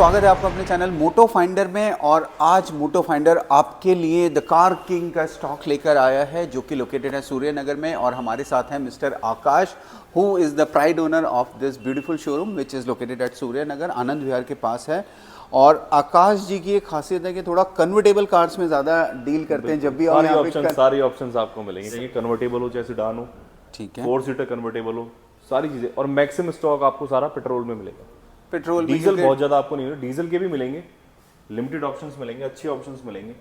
स्वागत है आपका अपने चैनल मोटो फाइंडर में। और आज मोटो फाइंडर आपके लिए द कार किंग का स्टॉक लेकर आया है जो कि लोकेटेड है सूर्य नगर में। और हमारे साथ है mister Akash who is the pride owner of this beautiful showroom which is located at Surya Nagar, Anand Vihar के पास है। और आकाश जी की एक खासियत है कि थोड़ा कन्वर्टेबल कार्स में ज़्यादा डील करते हैं। जब भी सारे ऑप्शंस आपको मिलेंगे, चाहे कन्वर्टेबल हो चाहे सेडान हो, ठीक है, 4 सीटर कन्वर्टेबल हो, सारी चीजें। और मैक्सिमम स्टॉक आपको सारा पेट्रोल में मिलेगा। पेट्रोल डीजल बहुत ज्यादा आपको नहीं मिलेगा, डीजल के भी मिलेंगे, लिमिटेड ऑप्शंस मिलेंगे, अच्छे ऑप्शंस मिलेंगे,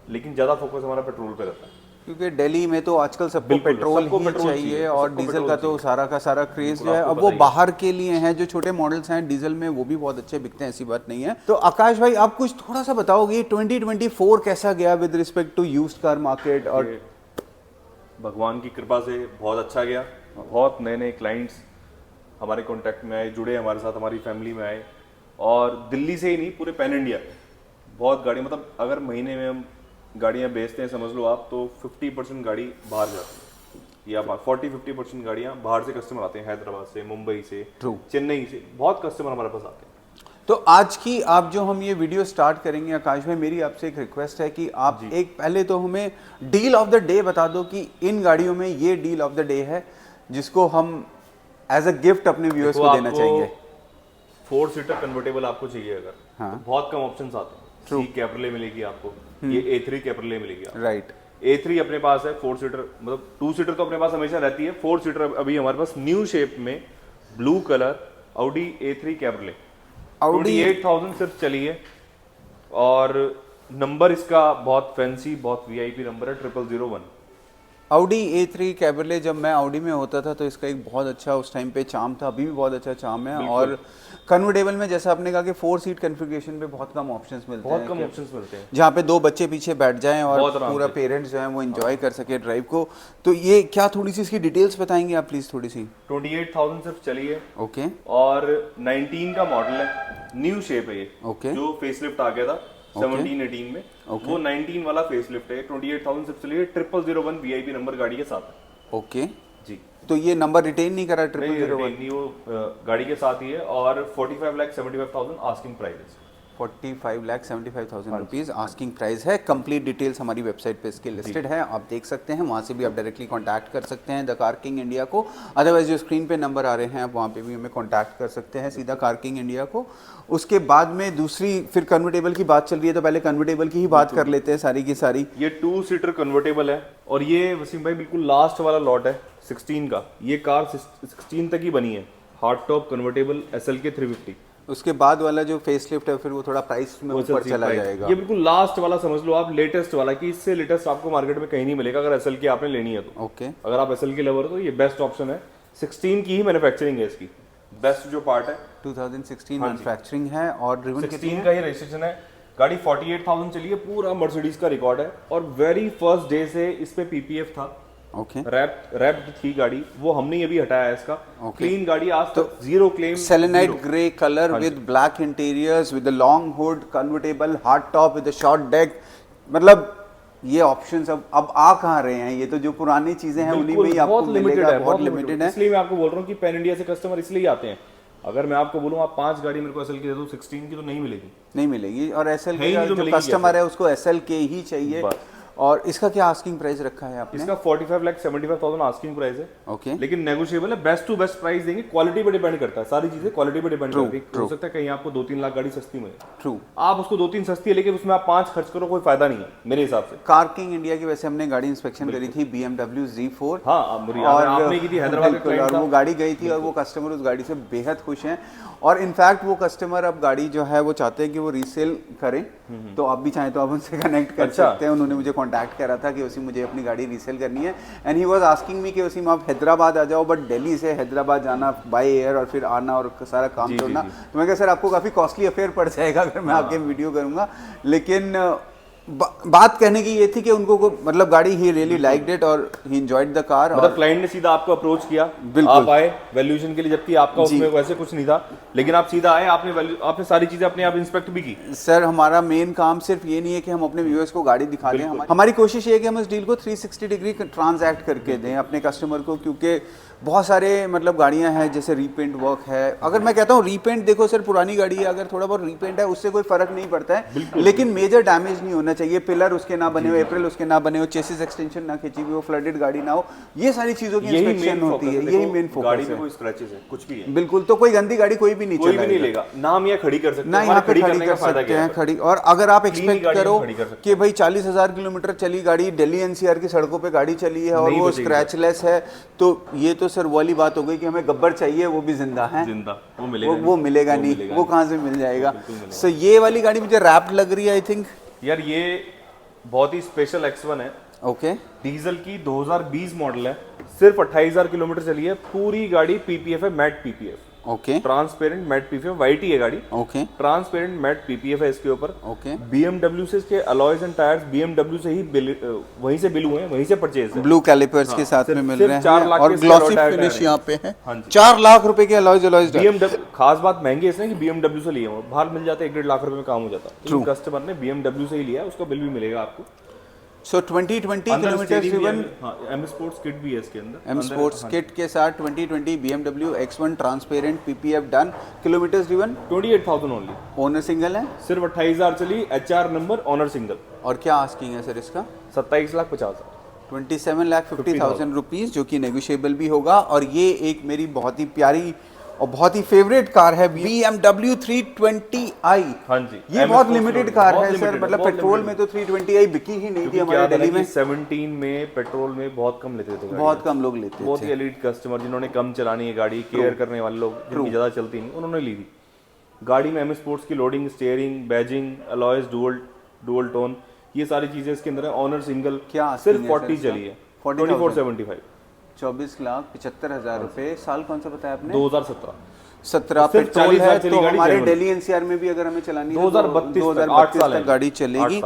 लेकिन ज्यादा फोकस हमारा पेट्रोल पे रहता है क्योंकि दिल्ली में तो आजकल सबको पेट्रोल ही चाहिए और डीजल का तो सारा क्रेज जो है। अब वो बाहर के लिए हैं, जो छोटे मॉडल्स हैं डीजल में वो भी बहुत अच्छे बिकते हैं, ऐसी बात नहीं है। तो आकाश भाई आप कुछ थोड़ा सा बताओगे 2024 कैसा गया with respect to used car market? और भगवान की कृपा से बहुत अच्छा गया। बहुत नए नए क्लाइंट्स हमारे कांटेक्ट में आए, जुड़े हमारे साथ, हमारी फैमिली में आए। और दिल्ली से ही नहीं, पूरे पैन इंडिया बहुत गाड़ी, मतलब अगर महीने में हम गाड़ियां बेचते हैं समझ लो आप, तो 50% गाड़ी बाहर जाती है, या 40-50% गाड़ियां बाहर से कस्टमर आते हैं, हैदराबाद से, मुंबई से, चेन्नई से, बहुत कस्टमर हमारे पास आते हैं। तो आज की आप जो हम ये वीडियो स्टार्ट करेंगे आकाश भाई, मेरी आपसे एक रिक्वेस्ट है कि आप एक पहले तो हमें डील ऑफ द डे बता दो कि इन गाड़ियों में ये डील ऑफ द डे है जिसको हम एज अ गिफ्ट अपने व्यूअर्स को देना चाहेंगे। 4 सीटर कन्वर्टेबल आपको चाहिए अगर, हाँ, तो बहुत कम ऑप्शंस आते हैं। सी कैब्रिले मिलेगी आपको, ये A3 कैब्रिले मिलेगी, राइट। A3 अपने पास है 4 सीटर, मतलब 2 सीटर तो अपने पास हमेशा रहती है, 4 सीटर अभी हमारे पास न्यू शेप में ब्लू कलर Audi A3 कैब्रिले 28,000 सिर्फ चली है। और नंबर इसका बहुत फैंसी, बहुत VIP नंबर है, 0001। Audi A3 कैब्रिले, जब मैं Audi में होता था तो इसका एक बहुत अच्छा उस टाइम पे चार्म था, अभी भी बहुत अच्छा चार्म है। और कन्वर्टेबल में जैसा आपने कहा कि 4 सीट कन्फिगरेशन पे बहुत कम ऑप्शंस मिलते हैं, बहुत कम ऑप्शंस मिलते हैं, जहाँ पे 2 बच्चे पीछे बैठ जाएं और पूरा पेरेंट्स जो है वो एंजॉय कर सके ड्राइव को। तो ये क्या थोड़ी सी इसकी डिटेल्स बताएंगे आप प्लीज थोड़ी सी? 28,000 सिर्फ चली है, ओके। और 19 का मॉडल है, न्यू शेप है ये, ओके, जो फेसलिफ्ट आ गया था 17-18 में, वो 19 वाला फेसलिफ्ट है। 28,000 सिर्फ चली है, 0001 VIP नंबर गाड़ी के साथ है। ओके जी। तो ये नंबर रिटेन नहीं करा 0001? नहीं, वो गाड़ी के साथ ही है। और 45,75,000 asking price, 45,75,000 rupees asking price है। कंप्लीट डिटेल्स हमारी वेबसाइट पे इसके लिस्टेड है, आप देख सकते हैं, वहाँ से भी आप डायरेक्टली कांटेक्ट कर सकते हैं द कार किंग इंडिया को। अदरवाइज जो स्क्रीन पे नंबर आ रहे हैं आप वहाँ पे भी हमें कांटेक्ट कर सकते हैं सीधा कार किंग इंडिया को। उसके बाद में दूसरी फिर कन्वर्टेबल की बात चल रही है, तो पहले कन्वर्टेबल की ही बात कर लेते हैं सारी की सारी। ये 2 सीटर कन्वर्टेबल है, और ये वसीम भाई बिल्कुल लास्ट वाला लॉट है 16 का। ये कार 16 तक ही बनी है, हार्ड टॉप कन्वर्टेबल SLK 350। उसके बाद वाला जो फेसलिफ्ट है फिर वो थोड़ा प्राइस में ऊपर चला जाएगा। ये बिल्कुल लास्ट वाला समझ लो आप, लेटेस्ट वाला, कि इससे लेटेस्ट आपको मार्केट में कहीं नहीं मिलेगा अगर SLK आपने लेनी है तो। ओके। अगर आप SLK लवर हो तो ये बेस्ट ऑप्शन है। 16 की ही मैन्युफैक्चरिंग है इसकी, बेस्ट जो पार्ट है 2016 मैन्युफैक्चरिंग है, और ड्रिवन 16 का ही रजिस्ट्रेशन है। गाड़ी 48,000 चली है, पूरा मर्सिडीज का रिकॉर्ड है। और वेरी फर्स्ट डे से इस पे PPF था, ओके, रैप्ड थी गाड़ी, वो हमने अभी हटाया इसका। क्लीन गाड़ी, आज तक zero claim. Selenite grey colour with black interiors with long hood, convertible, hard top with short deck. मतलब ये ऑप्शंस अब आ कहाँ रहे हैं? ये तो जो पुरानी चीजें हैं उन्हीं में ही आपको मिलेगा, बहुत लिमिटेड है। इसलिए मैं आपको बोल रहा हूँ कि पैन इंडिया से कस्टमर इसलिए आते हैं। अगर मैं आपको बोलूँ आप 5 गाड़ी मेरे को SLK दे दो 16 की, तो नहीं मिलेगी, नहीं मिलेगी। और SLK का जो कस्टमर है उसको SLK ही चाहिए। और इसका क्या आस्किंग प्राइस रखा है आपने? इसका 45,75,000 आस्किंग प्राइस है, ओके, लेकिन नेगोशिएबल है। बेस्ट टू बेस्ट प्राइस देंगे, क्वालिटी पे डिपेंड करता है, सारी चीजें क्वालिटी पे डिपेंड करती है। हो सकता है कहीं आपको 2-3 लाख गाड़ी सस्ती मिले, ट्रू, आप उसको 2-3 सस्ती है, लेकिन उसमें आप 5 खर्च करो, कोई फायदा नहीं है मेरे हिसाब से। कार किंग इंडिया की वैसे हमने गाड़ी इंस्पेक्शन करी थी, BMW Z4, हाँ, और आपने की थी हैदराबाद में, और वो गाड़ी गई थी और वो कस्टमर उस गाड़ी से बेहद खुश हैं। और इनफैक्ट वो कस्टमर अब गाड़ी जो है वो चाहते हैं कि वो रीसेल करें, तो आप भी चाहें तो आप उनसे कनेक्ट कर सकते हैं। उन्होंने मुझे कांटेक्ट करा था कि उसी मुझे अपनी गाड़ी रीसेल करनी है, and he was asking me कि उसी में आप हैदराबाद आ जाओ, बट दिल्ली से हैदराबाद जाना बाय एयर और फिर आना और सारा काम छोड़ना, तो मैं कहा सर आपको काफ़ी कॉस्टली अफेयर पड़ जाएगा अगर मैं आपके वीडियो करूँगा। लेकिन बात कहने की ये थी कि उनको मतलब गाड़ी ही रियली लाइक्ड इट और ही एंजॉयड द कार। मतलब क्लाइंट ने सीधा आपको अप्रोच किया, आप आए वैल्यूएशन के लिए, जबकि आपका उसमें वैसे कुछ नहीं था, लेकिन आप सीधा आए, आपने सारी चीजें अपने आप इंस्पेक्ट भी की। सर हमारा मेन काम सिर्फ ये नहीं है कि हम अपने व्यूअर्स को गाड़ी दिखा दें, हमारी कोशिश ये है कि हम इस डील को 360 डिग्री ट्रांजैक्ट करके दें अपने कस्टमर को, क्योंकि बहुत सारे मतलब गाड़ियां हैं, जैसे रीपेंट वर्क है। अगर मैं कहता हूँ रीपेंट, देखो सर पुरानी गाड़ी है, अगर थोड़ा बहुत रीपेंट है उससे कोई फर्क नहीं पड़ता है, लेकिन मेजर डैमेज नहीं होना चाहिए, पिलर उसके ना बने हो, अप्रैल उसके ना बने हो, चेसिस एक्सटेंशन ना खींची हुई हो, फ्लडेड गाड़ी ना हो, ये सारी चीजों की इंस्पेक्शन होती है, यही मेन फोकस है। गाड़ी में कोई स्क्रैचेस है कुछ भी है बिल्कुल, तो कोई गंदी गाड़ी कोई भी नहीं लेगा ना, हम यहाँ खड़ी कर सकते हैं ना, यहाँ पे खड़ी कर सकते हैं खड़ी। और अगर आप एक्सपेक्ट करो कि भाई 40,000 किलोमीटर चली गाड़ी, दिल्ली एनसीआर की सड़कों पे गाड़ी चली है और वो स्क्रैचलेस है, तो ये तो सर वाली बात हो गई कि हमें गब्बर चाहिए, वो भी जिंदा है, वो मिलेगा नहीं, वो कहाँ से मिल जाएगा। सो ये वाली गाड़ी मुझे रैप्ड लग रही है आई थिंक। यार ये बहुत ही स्पेशल X1 है, ओके, डीजल की 2020 मॉडल है, सिर्फ 28,000 किलोमीटर चली है, पूरी गाड़ी पीपीएफ है, matte PPF, okay, transparent matte PPF, white ही है गाड़ी, ओके, ट्रांसपेरेंट मैट पीपीएफ है इसके ऊपर, ओके। BMW से इसके अलॉयज एंड टायर्स BMW से ही वहीं से बिल हुए हैं, वहीं से परचेज है, ब्लू कैलिपर्स के साथ में मिल रहे हैं 4 लाख और ग्लॉसी फिनिश यहाँ पे है। हाँ जी, 4 लाख रुपए के अलॉयज BMW खास बात महंगे इसने कि BMW से लिए हैं, बाहर मिल जाते 1-1.5 लाख रुपए में काम हो जाता, तो कस्टमर ने BMW से ही लिया, उसका बिल भी मिलेगा आपको। सो 2020 kilometre driven, M sports kit भी है इसके अंदर, M स्पोर्ट्स किट के साथ 2020 BMW X1 transparent PPF done, kilometre driven 28,000 only, owner single है, सिर्फ 28,000 चली, HR नंबर, ओनर सिंगल। और क्या आस्किंग है सर इसका? 27,50,000, 27,50,000 रुपीज, जो कि नेगोशिएबल भी होगा। और ये एक मेरी बहुत ही प्यारी और बहुत ही फेवरेट कार है BMW 320i। हाँ जी, ये बहुत लिमिटेड कार है सर, मतलब पेट्रोल में तो 320i बिकी ही नहीं थी हमारे दिल्ली में। 17 में पेट्रोल में बहुत कम लेते थे, बहुत कम लोग लेते थे, बहुत ही एलीट कस्टमर जिन्होंने कम चलानी है गाड़ी, केयर करने वाले लोग जिनकी ज्यादा चलती नहीं, उन्होंने ली थी। गाड़ी में M स्पोर्ट्स की loading, steering, badging, alloys, dual tone, ये सारी चीजें इसके अंदर है। ऑनर सिंगल, क्या सिर्फ 40 चली है, 2475, 24,75,000 रुपए। साल कौन सा बताया आपने? 2017 पेट्रोल है, तो हमारे दिल्ली एनसीआर में भी अगर हमें चलानी है 2032 तक गाड़ी चलेगी।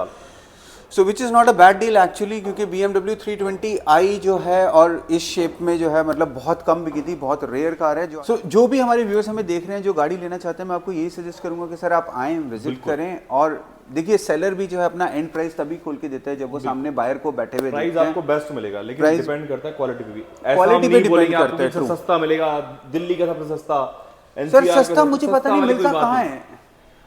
So which is not a bad deal actually, क्योंकि BMW 320i जो है और इस शेप में जो है मतलब बहुत कम बिकी थी, बहुत रेयर कार है। जो भी हमारे व्यूअर्स हमें देख रहे हैं जो गाड़ी लेना चाहते हैं, मैं आपको यही सजेस्ट करूंगा कि सर आप आएँ, विजिट करें। और देखिए सेलर भी जो है अपना एंड प्राइस तभी खोल के देता है जब वो सामने बायर को बैठे हुए प्राइस आपको बेस्ट मिलेगा, लेकिन डिपेंड करता है क्वालिटी पे भी, क्वालिटी पे डिपेंड करता है। सस्ता मिलेगा, दिल्ली का सबसे सस्ता, सर सस्ता मुझे पता नहीं मिलता कहाँ है,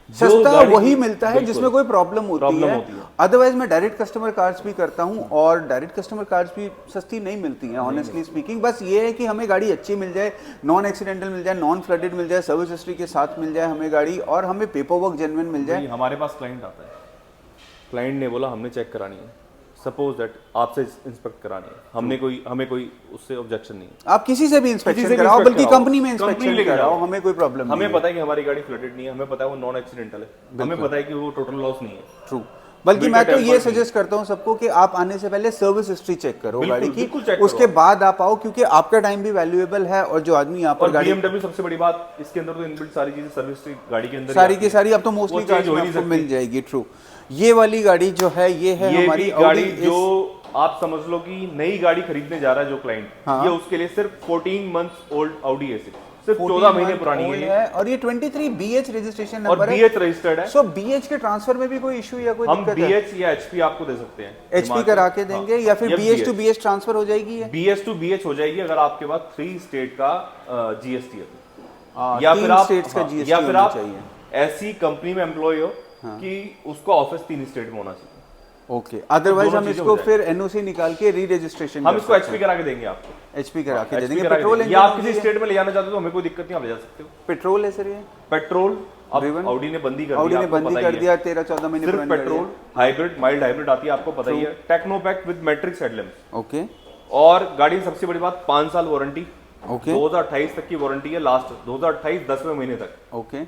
सस्ता वही मिलता है जिसमें कोई प्रॉब्लम होती है। अदरवाइज मैं डायरेक्ट कस्टमर कार्ड्स भी करता हूं और डायरेक्ट कस्टमर कार्ड्स भी सस्ती नहीं मिलती हैं ऑनेस्टली स्पीकिंग। बस ये है कि हमें गाड़ी अच्छी मिल जाए, नॉन एक्सीडेंटल मिल जाए, नॉन फ्लडेड मिल जाए, सर्विस हिस्ट्री के साथ मिल जाए हमें गाड़ी, और हमें पेपर वर्क जेन्युइन मिल जाए। हमारे पास क्लाइंट आता है, क्लाइंट ने बोला हमने चेक करानी है, सपोज दैट आपसे इंस्पेक्ट करानी है, हमें कोई उससे ऑब्जेक्शन नहीं है, आप किसी से भी इंस्पेक्शन कराओ, बल्कि कंपनी में इंस्पेक्शन कराओ, हमें कोई प्रॉब्लम नहीं है। हमें पता है कि हमारी गाड़ी फ्लडेड नहीं है, हमें पता है वो नॉन एक्सीडेंटल है, हमें पता है कि वो टोटल लॉस नहीं है। ट्रू, बल्कि मैं तो ये सजेस्ट करता हूँ सबको कि आप आने से पहले सर्विस हिस्ट्री चेक करो गाड़ी की, उसके बाद आप आओ, क्योंकि आपका टाइम भी वैल्यूएबल है। और जो आदमी यहाँ पर गाड़ी, BMW सबसे बड़ी बात इसके अंदर तो इनबिल्ट सारी चीजें सर्विस हिस्ट्री गाड़ी के अंदर सारी की सारी अब तो मोस्टली आपको मिल जाएगी। ट्रू, ये वाली गाड़ी जो है ये है हमारी गाड़ी, जो आप समझ लो कि नई गाड़ी खरीदने जा रहा है जो क्लाइंट, ये उसके लिए सिर्फ 14 मंथ्स ओल्ड Audi A6, सिर्फ 14 महीने पुरानी है, और ये 23 BH रजिस्ट्रेशन नंबर है, और BH रजिस्टर्ड है। सो BH के ट्रांसफर में भी कोई इशू या कोई दिक्कत है? हम BH या HP आपको दे सकते हैं, HP करा के देंगे, या फिर BH to BH ट्रांसफर हो जाएगी? BH to BH हो जाएगी अगर आपके पास 3 स्टेट का GST है, या फिर आप ऐसी कंपनी में एम्प्लॉय हो कि उसका ऑफिस 3 स्टेट में होना चाहिए। ओके, अदरवाइज हम इसको फिर NOC निकाल के री रजिस्ट्रेशन, हम इसको HP करा के देंगे आपको, HP करा के दे देंगे। पेट्रोल या आप किसी स्टेट में ले जाना चाहते हो तो हमें कोई दिक्कत नहीं, आप ले जा सकते हो। पेट्रोल है सर, ये पेट्रोल अब Audi ने बंदी कर दिया 13-14 महीने सिर्फ पेट्रोल, हाइब्रिड, माइल्ड हाइब्रिड आती है, आपको पता ही है, Technopak with matrix headlamps. Okay, और गाड़ी की सबसे बड़ी बात 5 साल वारंटी, ओके, 2028 तक की वारंटी है, लास्ट 2028 10वें महीने तक। ओके,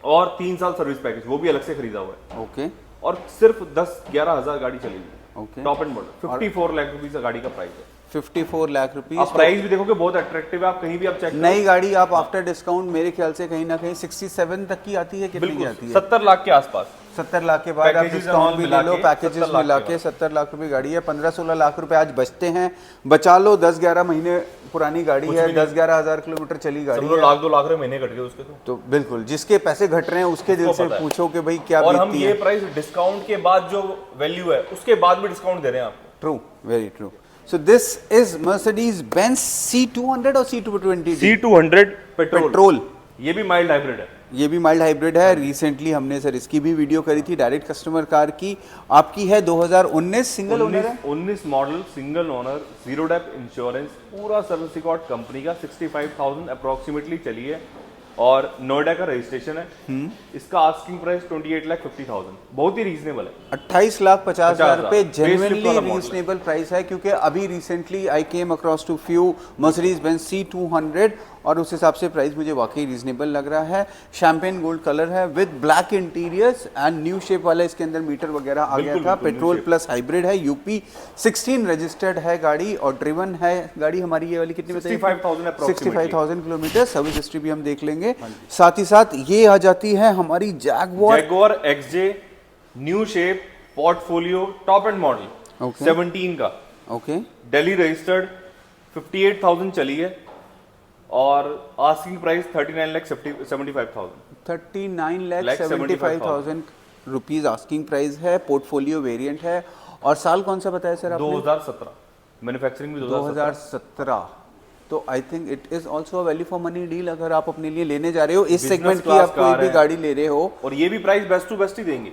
और 3 साल सर्विस पैकेज, वो भी अलग से खरीदा हुआ है। ओके, और सिर्फ 10-11 हजार गाड़ी चलेगी। Okay, top and model 54 lakh rupees का गाड़ी का प्राइस है। 54 लाख रुपीस। आप प्राइस भी देखोगे बहुत अट्रैक्टिव है, आप कहीं भी आप चेक, नई गाड़ी आप आफ्टर डिस्काउंट मेरे ख्याल से कहीं ना कहीं 67 तक की आती है, कितनी की आती है? 70 लाख के आसपास। 70 लाख के बाद आप डिस्काउंट भी ले लो, पैकेजेस मिला के 70 लाख रुपए गाड़ी है। 15-16 लाख रुपए आज बचते हैं, बचा लो। 10-11 महीने पुरानी गाड़ी है, 10-11 हजार किलोमीटर चली गाड़ी है, 1-2 लाख रुपए महीने घट गए उसके। तो बिल्कुल, जिसके पैसे घट रहे हैं उसके दिल से पूछो कि भाई क्या बीतती है। और हम ये प्राइस डिस्काउंट के बाद जो वैल्यू है उसके बाद भी डिस्काउंट दे रहे हैं आपको। True, very true. So this is Mercedes-Benz C200 और C220? C200 petrol. ये भी माइल्ड हाइब्रिड है। ये भी माइल्ड हाइब्रिड है। रिसेंटली हमने सर इसकी भी वीडियो करी थी, डायरेक्ट कस्टमर कार की। आपकी है 2019, सिंगल ओनर है? 19 model, single owner, zero dep insurance, पूरा सर्विस रिकॉर्ड कंपनी का, 65,000 अप्रोक्सीमेटली चली है और नोएडा का रजिस्ट्रेशन है। इसका आस्किंग प्राइस 28,50,000, बहुत ही रीजनेबल है। 28,50,000 रुपए जेन्युइनली रीजनेबल प्राइस है, क्योंकि अभी recently I came across to few Mercedes-Benz C200 और उस हिसाब से प्राइस मुझे वाकई रीजनेबल लग रहा है। शैंपेन गोल्ड कलर है with black interiors and new shape वाला इसके अंदर मीटर वगैरह आ गया था। पेट्रोल प्लस हाइब्रिड है, यूपी 16 रजिस्टर्ड है गाड़ी और ड्रिवन है गाड़ी हमारी ये वाली कितनी बताइए? 65,000 किलोमीटर। सर्विस हिस्ट्री भी हम देख लेंगे। साथ ही साथ ये आ जाती है हमारी Jaguar XJ new shape portfolio top and model 17 का। ओके, दिल्ली रजिस्टर्ड, 58,000 चली है और asking price 39,75,000। 39,75,000 rupees asking price है। पोर्टफोलियो वेरिएंट है और साल कौन सा बताया सर आपने? 2017, मैन्युफैक्चरिंग भी 2017। तो I think it is also value for money deal अगर आप अपने लिए लेने जा रहे हो इस सेगमेंट की, आप कोई भी गाड़ी ले रहे हो। और ये भी प्राइस बेस्ट टू बेस्ट ही देंगे,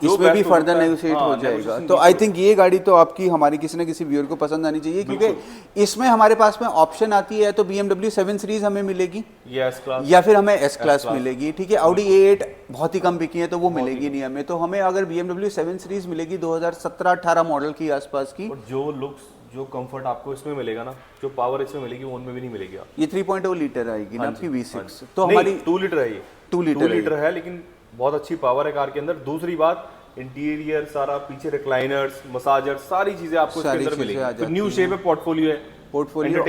इसमें भी फर्दर नेगोशिएट हो जाएगा। तो आई थिंक ये गाड़ी तो आपकी हमारी किसी न किसी व्यूअर को पसंद आनी चाहिए, क्योंकि इसमें हमारे पास में ऑप्शन आती है तो BMW 7 सीरीज हमें मिलेगी या फिर हमें S क्लास मिलेगी। ठीक है, Audi A8 बहुत ही कम बिकी है तो वो मिलेगी नहीं हमें। तो हमें अगर BMW 7 सीरीज मिलेगी 2017-18 मॉडल की आसपास की, और जो लुक्स जो कंफर्ट आपको इसमें मिलेगा ना, जो पावर इसमें मिलेगी वो उनमें भी नहीं मिलेगी। ये 3.0 लीटर आएगी ना आपकी V6, तो हमारी 2 लीटर है। ये 2 लीटर है, लेकिन बहुत अच्छी पावर है कार के अंदर। दूसरी बात, इंटीरियर सारा, पीछे रिक्लाइनर्स, मसाजर, सारी चीजें आपको इसके अंदर मिलेगी। न्यू शेप है, पोर्टफोलियो है।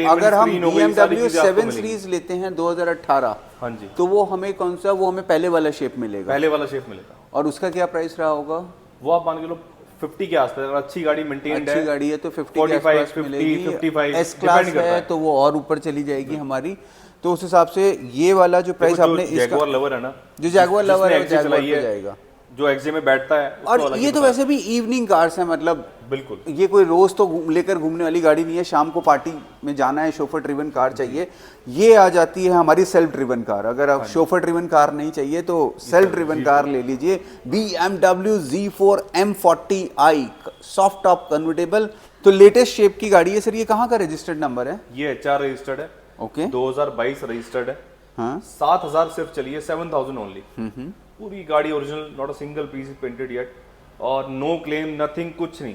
अगर हम BMW 7 सीरीज लेते हैं 2018, हाँ जी, तो वो हमें कौन सा, वो हमें पहले वाला शेप मिलेगा। पहले वाला शेप मिलेगा। और उसका क्या प्राइस रहा होगा? वो आप मान के लो 50 के आसपास। अगर अच्छी गाड़ी मेंटेन्ड है, अच्छी गाड़ी है तो 50 के आसपास मिलेगी। 55 S क्लास है तो वो और ऊपर चली जाएगी हमारी। तो उस हिसाब से ये वाला जो प्राइस आपने इसका, जैगुआर लवर है ना, जो जैगुआर लवर है जैगुआर पे जाएगा, जो XJ में बैठता है। और ये तो वैसे भी इवनिंग कार्स है, मतलब बिल्कुल ये कोई रोज तो लेकर घूमने वाली गाड़ी नहीं है। शाम को पार्टी में जाना है, शोफर ड्रिवन कार चाहिए, ये आ जाती है हमारी सेल्फ ड्रिवन कार। अगर आप शोफर ड्रिवन कार नहीं चाहिए तो सेल्फ ड्रिवन कार ले लीजिए। BMW Z4 M40i soft top convertible. तो लेटेस्ट शेप की गाड़ी है सर। ये कहाँ का रजिस्टर्ड नंबर है? ये HR रजिस्टर्ड है। ओके, 2022 रजिस्टर्ड है। हाँ, 7,000 सिर्फ चली है, 7,000 ओनली। पूरी गाड़ी original, not a single piece painted yet, और नो क्लेम, नथिंग, कुछ नहीं।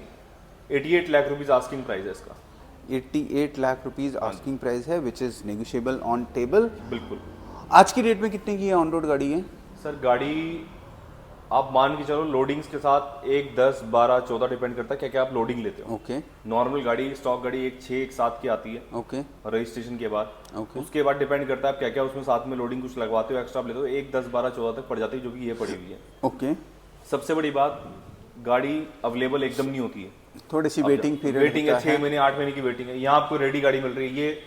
88 लाख रुपीज आस्किंग प्राइस है इसका। 88 लाख रुपीज आस्किंग प्राइस है, which is negotiable on table. बिल्कुल। आज की डेट में कितने की ऑन रोड गाड़ी है सर? गाड़ी आप मान के चलो लोडिंग्स के साथ 1, 10, 12, 14 डिपेंड करता है क्या क्या आप लोडिंग लेते हो। ओके, नॉर्मल गाड़ी, स्टॉक गाड़ी 1, 6, 1, 7 की आती है। ओके, रजिस्ट्रेशन के बाद। ओके, उसके बाद डिपेंड करता है आप क्या क्या उसमें साथ में लोडिंग कुछ लगवाते हो, एक्स्ट्रा लेते हो, 1, 10, 12, 14 तक पड़ जाती है, जो कि ये पड़ी हुई है। ओके। सबसे बड़ी बात, गाड़ी अवेलेबल एकदम नहीं होती है, थोड़ी सी वेटिंग पीरियड, वेटिंग है, 6 महीने 8 महीने की वेटिंग है। यहाँ आपको रेडी गाड़ी मिल रही है। ये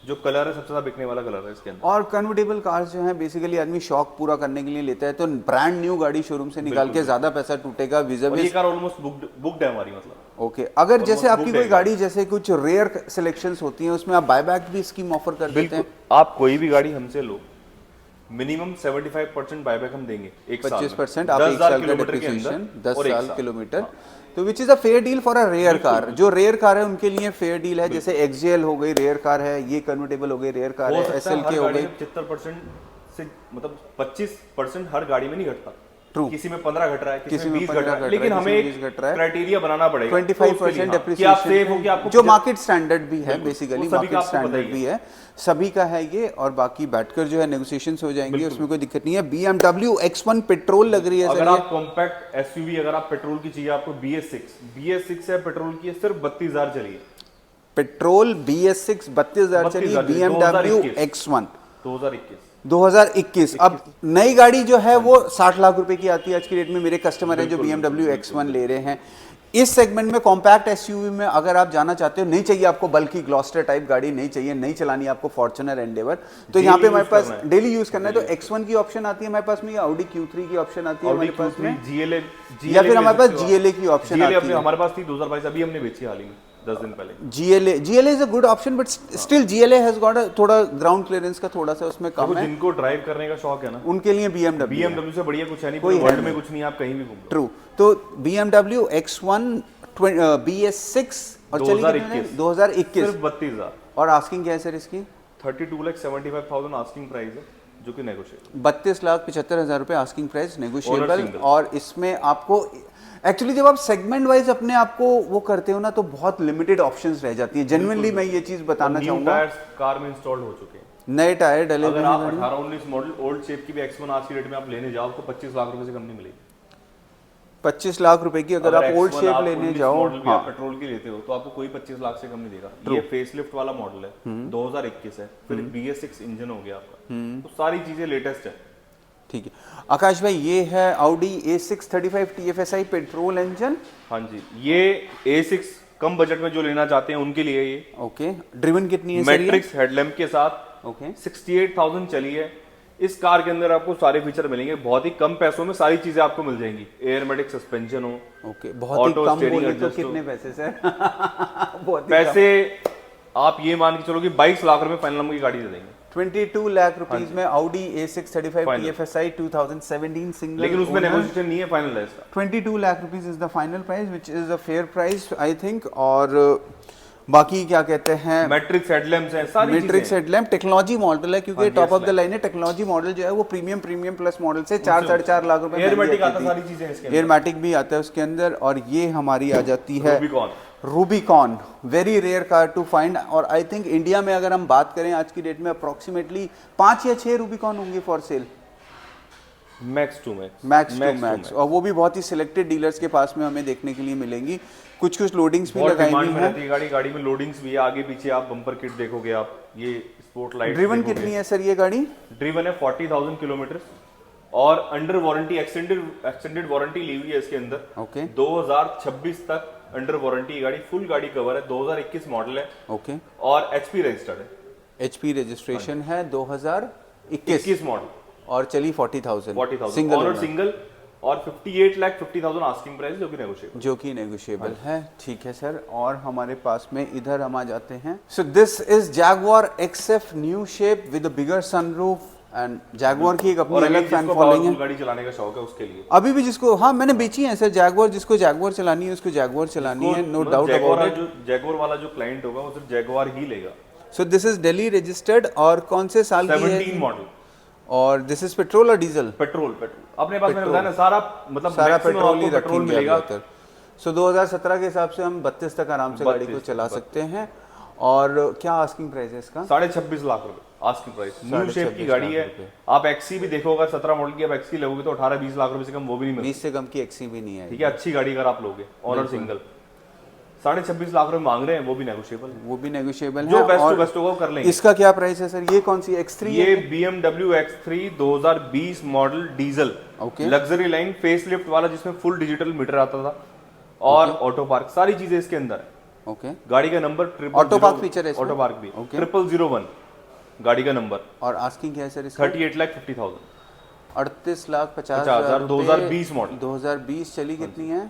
जो कलर है सबसे ज्यादा बिकने वाला कलर है इसके अंदर। और कन्वर्टेबल कार्स जो है बेसिकली आदमी शौक पूरा करने के लिए लेता है, तो ब्रांड न्यू गाड़ी शोरूम से निकाल के ज्यादा पैसा टूटेगा। ये कार ऑलमोस्ट बुक्ड है हमारी, मतलब। ओके, अगर जैसे आपकी कोई गाड़ी जैसे कुछ रेयर सिलेक्शंस होती हैं उसमें आप बायबैक भी स्कीम ऑफर कर देते हैं? आप कोई भी गाड़ी हमसे लो, मिनिमम 75% बायबैक हम देंगे। 25% आप 1 साल का डिप्रिसिएशन, 10 साल किलोमीटर, तो which is a fair deal for a rare car. जो रेयर कार है उनके लिए फेयर डील है। जैसे XJL हो गई, रेयर कार है, ये कन्वर्टेबल हो गई, रेयर कार है, SLK हो गई। 75% से मतलब 25% हर गाड़ी में नहीं घटता। ट्रू, किसी में 15 घट रहा है, किसी में 20 घट रहा है, लेकिन लेकिन हमें क्राइटेरिया बनाना पड़ेगा। 25% डेप्रिसिएशन, जो मार्केट स्टैंडर्ड भी है, बेसिकली मार्केट स्टैंडर्ड भी है, सभी का है ये। और बाकी बैठकर जो है नेगोशिएशंस हो जाएंगे, उसमें कोई दिक्कत नहीं है। BMW X1 पेट्रोल लग रही है। अगर आप कॉम्पैक्ट SUV, अगर आप पेट्रोल की चाहिए, आपको BS6 है, पेट्रोल की सिर्फ 32,000 चली है। पेट्रोल BS6 32,000 चली, BMW X1 2021। अब नई गाड़ी जो है वो 60 लाख रुपए की आती है आज की डेट में। मेरे कस्टमर हैं जो BMW X1 ले रहे हैं। इस सेगमेंट में कॉम्पैक्ट SUV में अगर आप जाना चाहते हो, नहीं चाहिए आपको बल्कि ग्लॉस्टर टाइप गाड़ी, नहीं चाहिए, नहीं चलानी आपको फॉर्च्यूनर एंडेवर, तो यहाँ पे हमारे पास डेली यूज करना है तो X1 की ऑप्शन आती है हमारे पास में, या Audi Q3 की ऑप्शन आती है हमारे पास में, GLA, या फिर हमारे पास GLA की ऑप्शन आती है। हमारे पास थी 2022, अभी हमने बेची हाल ही में। 10 दिन पहले। GLA is a good option, but still GLA has got थोड़ा ग्राउंड क्लियरेंस का थोड़ा सा उसमें कम है। जिनको ड्राइव करने का शौक है ना, उनके लिए BMW से बढ़िया कुछ है नहीं, कोई वर्ल्ड में कुछ नहीं, आप कहीं भी घूम लो। ट्रू। तो BMW X1 BS6 और 2021 सिर्फ 32,000। और आस्किंग क्या है सर इसकी? 32,75,000 आस्किंग प्राइस है, जो कि नेगोशिएबल। 32,75,000 रुपए आस्किंग प्राइस, नेगोशिएबल। और इसमें आपको एक्चुअली जब आप सेगमेंट वाइज अपने आप को वो करते हो ना, तो बहुत लिमिटेड ऑप्शंस रह जाती हैं। जेन्युइनली मैं ये चीज बताना चाहूंगा, टायर्स कार में इंस्टॉल्ड हो चुके हैं, नए टायर डले हुए अगर हैं। आप 18-19 मॉडल ओल्ड शेप की भी X1 आज की डेट में आप लेने जाओ, आपको 25 लाख रुपए से कम नहीं मिलेगी। 25 लाख रुपए की अगर आप ओल्ड शेप लेने जाओ, हाँ, पेट्रोल की लेते हो तो आपको कोई 25 लाख से कम नहीं देगा। ये फेसलिफ्ट वाला मॉडल है, 2021 है, फिर BS6 इंजन हो गया आपका, तो सारी चीजें लेटेस्ट है। ठीक है आकाश भाई, ये है Audi A6 35 TFSI petrol engine. हाँ जी, ये A6 कम बजट में जो लेना चाहते हैं उनके लिए ये। ओके, ड्रिवन कितनी है सर? मैट्रिक्स हेडलैम्प के साथ। ओके, 68,000 चली है। इस कार के अंदर आपको सारे फीचर मिलेंगे, बहुत ही कम पैसों में सारी चीजें आपको मिल जाएंगी। एयरमेटिक सस्पेंशन हो, ओके, बहुत ही कम बोले तो कितने पैसे सर? बहुत पैसे आप ये मान के चलो कि 22 लाख रुपए फाइनल नंबर की गाड़ी दे देंगे। 22 लाख रुपीस में Audi A6 35 TFSI 2017 सिंगल, लेकिन उसमें नेगोशिएशन नहीं है, फाइनल है इसका। 22 lakh rupees is the final price, which is a fair price I think. और बाकी क्या कहते हैं, मैट्रिक्स हेडलैम्प्स हैं, सारी मैट्रिक्स हेडलैम्प टेक्नोलॉजी मॉडल है, क्योंकि टॉप ऑफ द लाइन है। टेक्नोलॉजी मॉडल जो है वो प्रीमियम प्लस मॉडल से 4-4.5 लाख रुपए। एयरमैटिक आता है, सारी चीजें इसके अंदर, एयरमैटिक भी आता है उसके अंदर। और ये हमारी आ जाती है Rubicon, very rare car to find. और आई थिंक इंडिया में अगर हम बात करें आज की डेट में अप्रोक्सीमेटली 5 या 6 रूबिकॉन होंगे for sale, max to max. और वो भी बहुत ही सिलेक्टेड डीलर्स के पास में हमें देखने के लिए मिलेंगी। कुछ लोडिंग्स भी लगाई हुई है। गाड़ी में लोडिंग्स भी है, आगे पीछे आप बम्पर किट देखोगे आप, ये स्पोर्ट लाइट। ड्रिवन कितनी है सर ये गाड़ी? ड्रिवन है 40,000 किलोमीटर और अंडर वारंटी, एक्सटेंडेड वारंटी ली हुई है इसके अंदर। ओके, 2026 तक अंडर वारंटी गाड़ी, फुल गाड़ी कवर है। 2021 मॉडल है। ओके, और HP रजिस्टर्ड है। HP रजिस्ट्रेशन है 2021 मॉडल और चली 40,000 सिंगल और 58,50,000 आस्किंग प्राइस, जो कि नेगोशिएबल है। ठीक है सर, और हमारे पास में इधर हम आ जाते हैं। सो this is Jaguar XF new shape with a bigger sunroof. And Jaguar की एक अपनी अलग फैन फॉलोइंग है। गाड़ी चलाने का शौक है उसके लिए अभी भी जिसको, हाँ मैंने बेची है सर जैगुआर, जिसको जैगुआर चलानी है उसको जैगुआर चलानी है, no doubt about it. Jaguar वाला जो क्लाइंट होगा वो सिर्फ जैगुआर ही लेगा। So this is Delhi registered और कौन से साल की है? 17 मॉडल। और दिस इज पेट्रोल और डीजल? पेट्रोल अपने पास मैंने बताया ना, सारा पेट्रोल ही रखेंगे। सो 2017 के हिसाब से हम 32 तक आराम से गाड़ी को चला सकते हैं। और क्या आस्किंग प्राइस है इसका? 26.5 लाख रुपए आस्किंग प्राइस। न्यू शेप की गाड़ी है। आप XC भी देखोगे, 17 मॉडल की आप XC लोगे तो 18-20 लाख रुपए से कम वो भी नहीं मिलेगी। 20 से कम की XC भी नहीं है। ठीक है, अच्छी गाड़ी अगर आप लोगे, ऑनर सिंगल 26.5 लाख रुपए मांग रहे हैं, वो भी नेगोशिएबल है। जो बेस्ट होगा कर लेंगे। इसका क्या प्राइस है सर? ये कौन सी X3? ये BMW X3 2020 model diesel, luxury line, facelift वाला, जिसमें फुल डिजिटल मीटर आता था और ऑटो पार्क, सारी चीजें इसके अंदर है। ओके, गाड़ी का नंबर ऑटो पार्क फीचर है, ऑटो पार्क भी 0001 गाड़ी का नंबर। और आस्किंग क्या है सर इसका? 38,50,000 38,50,000 2020 मॉडल। 2020 चली कितनी है?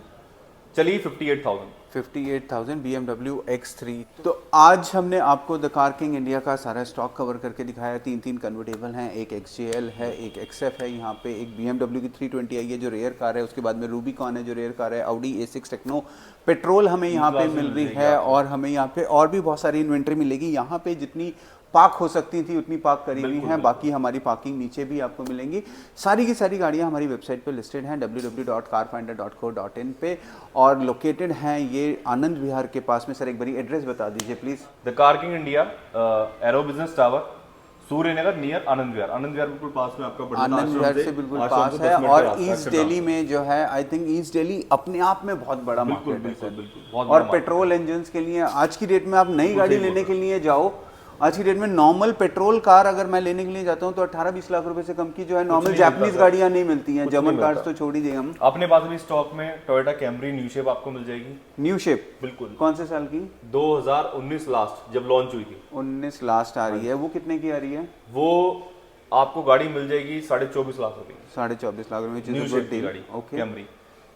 चली 58,000 BMW X3। तो आज हमने आपको द कार किंग इंडिया का सारा स्टॉक कवर करके दिखाया। 3 कन्वर्टेबल हैं, एक XJL है, एक XF है, यहाँ पे एक BMW की 320 आई है जो रेयर कार है, उसके बाद में रूबिकॉन है जो रेयर कार है, Audi A6 टेक्नो पेट्रोल हमें यहाँ पे मिल रही है। और हमें यहाँ पे और भी बहुत सारी इन्वेंट्री मिलेगी। यहाँ पे जितनी पार्क हो सकती थी उतनी पार्क करी हुई हैं। बाकी हमारी पार्किंग नीचे भी आपको मिलेंगी। सारी की सारी गाड़ियाँ हमारी वेबसाइट पे लिस्टेड हैं www.carfinder.co.in पे, और लोकेटेड हैं ये आनंद विहार के पास में। सर एक बारी एड्रेस बता दीजिए please. The car king India, aero business tower, Suryanagar, near Anand Vihar. Anand Vihar बिल्कुल पास में आपका, आनंद विहार से बिल्कुल पास है। और ईस्ट दिल्ली में जो है, आई थिंक ईस्ट दिल्ली अपने आप में बहुत बड़ा मार्केट है सर। और पेट्रोल इंजन के लिए आज की डेट में आप नई गाड़ी लेने के लिए जाओ, आज की डेट में नॉर्मल पेट्रोल कार अगर मैं लेने के लिए जाता हूँ तो 18-20 लाख रुपए से कम की जो है नॉर्मल जापानीज गाड़ियां नहीं मिलती हैं। जर्मन कार्स तो छोड़ ही देंगे हम। अपने पास भी स्टॉक में टोयोटा कैमरी न्यू शेप आपको मिल जाएगी। न्यू शेप बिल्कुल। कौन से साल की? 2019 लास्ट जब लॉन्च हुई थी। 19 लास्ट आ रही है। वो कितने की आ रही है? वो आपको गाड़ी मिल जाएगी 24.5 लाख रुपए। 24.5 लाख रुपए न्यू शेप की गाड़ी कैमरी।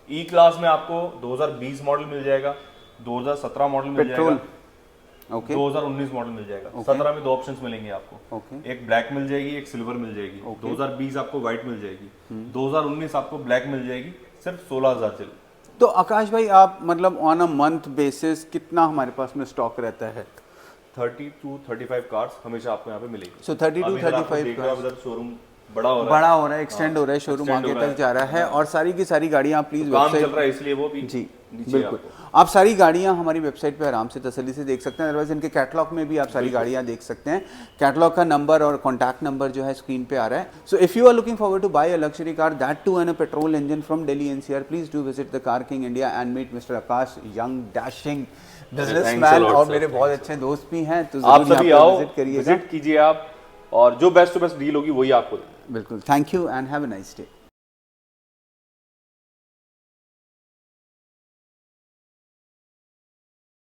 ई क्लास में आपको 2020 मॉडल मिल जाएगा 2017 मॉडल मिल पेट्रोल, जाएगा, ओके 2019 मॉडल मिल जाएगा। 17 में 2 ऑप्शंस मिलेंगे आपको, ओके एक ब्लैक मिल जाएगी, एक सिल्वर मिल जाएगी। 2020 आपको व्हाइट मिल जाएगी, 2019 आपको ब्लैक मिल जाएगी, सिर्फ 16,000 चल। तो आकाश भाई आप मतलब ऑन अ मंथ बेसिस कितना हमारे पास में स्टॉक रहता है? 30 to 35 कार्स हमेशा आपको यहाँ पे मिलेगी। सो 30 to 35 कार्स, शोरूम बड़ा हो रहा है, एक्सटेंड हो रहा है, शोरूम आगे तक जा रहा है और सारी की सारी गाड़ियां आप प्लीज काम चल रहा है इसलिए वो भी जी बिल्कुल आप सारी गाड़ियां हमारी वेबसाइट पे आराम से तसल्ली से देख सकते हैं। अदरवाइज इनके कैटलॉग में भी आप सारी गाड़ियां देख सकते हैं। कैटलॉग का नंबर और कॉन्टैक्ट नंबर जो है स्क्रीन पे आ रहा है। So if you are looking forward to buy a luxury car that too in a petrol engine from Delhi NCR, please do visit the car king India and meet mister Akash, young dashing businessman और मेरे बहुत अच्छे दोस्त भी हैं। तो आप सभी आओ, विजिट करिएगा, विजिट कीजिए आप, और जो बेस्ट टू बेस्ट डील होगी वही आपको। बिल्कुल। Thank you and have a nice day.